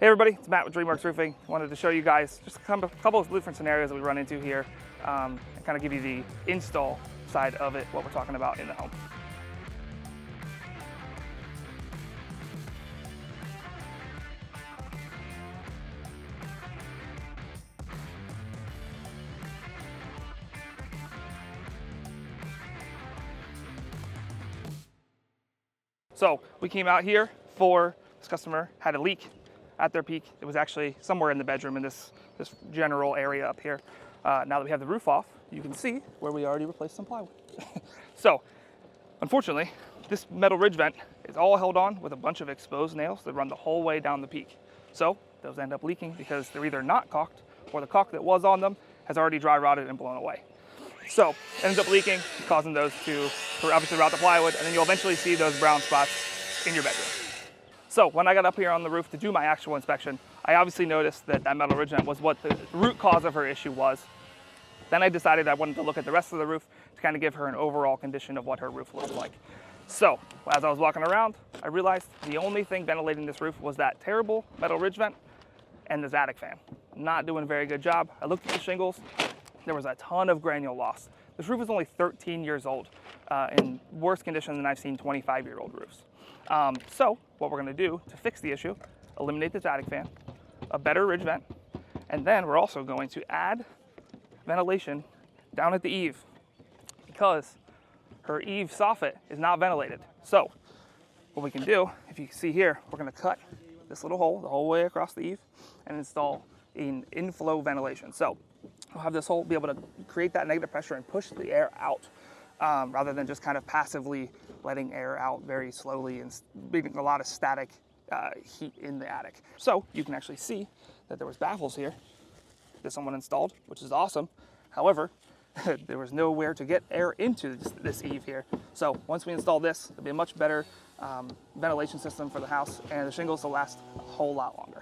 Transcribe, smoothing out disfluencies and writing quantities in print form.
Hey everybody, it's Matt with Dreamworx Roofing. Wanted to show you guys just a couple of different scenarios that we run into here and kind of give you the install side of it, what we're talking about in the home. So we came out here for this customer had a leak at their peak. It was actually somewhere in the bedroom in this general area up here. Now that we have the roof off, you can see where we already replaced some plywood. So unfortunately, this metal ridge vent is all held on with a bunch of exposed nails that run the whole way down the peak. So those end up leaking because they're either not caulked or the caulk that was on them has already dry rotted and blown away. So it ends up leaking, causing those to obviously rot the plywood, and then you'll eventually see those brown spots in your bedroom. So when I got up here on the roof to do my actual inspection, I obviously noticed that that metal ridge vent was what the root cause of her issue was. Then I decided I wanted to look at the rest of the roof to kind of give her an overall condition of what her roof looked like. So as I was walking around, I realized the only thing ventilating this roof was that terrible metal ridge vent and this attic fan. Not doing a very good job. I looked at the shingles. There was a ton of granule loss. This roof is only 13 years old, in worse condition than I've seen 25-year-old roofs. So what we're gonna do to fix the issue, eliminate this attic fan, a better ridge vent, and then we're also going to add ventilation down at the eave because her eave soffit is not ventilated. So what we can do, if you can see here, we're gonna cut this little hole the whole way across the eave and install an inflow ventilation. So we'll have this hole be able to create that negative pressure and push the air out rather than just kind of passively letting air out very slowly and leaving a lot of static heat in the attic. So you can actually see that there was baffles here that someone installed, which is awesome. However, there was nowhere to get air into this eave here. So once we install this, it'll be a much better ventilation system for the house, and the shingles will last a whole lot longer.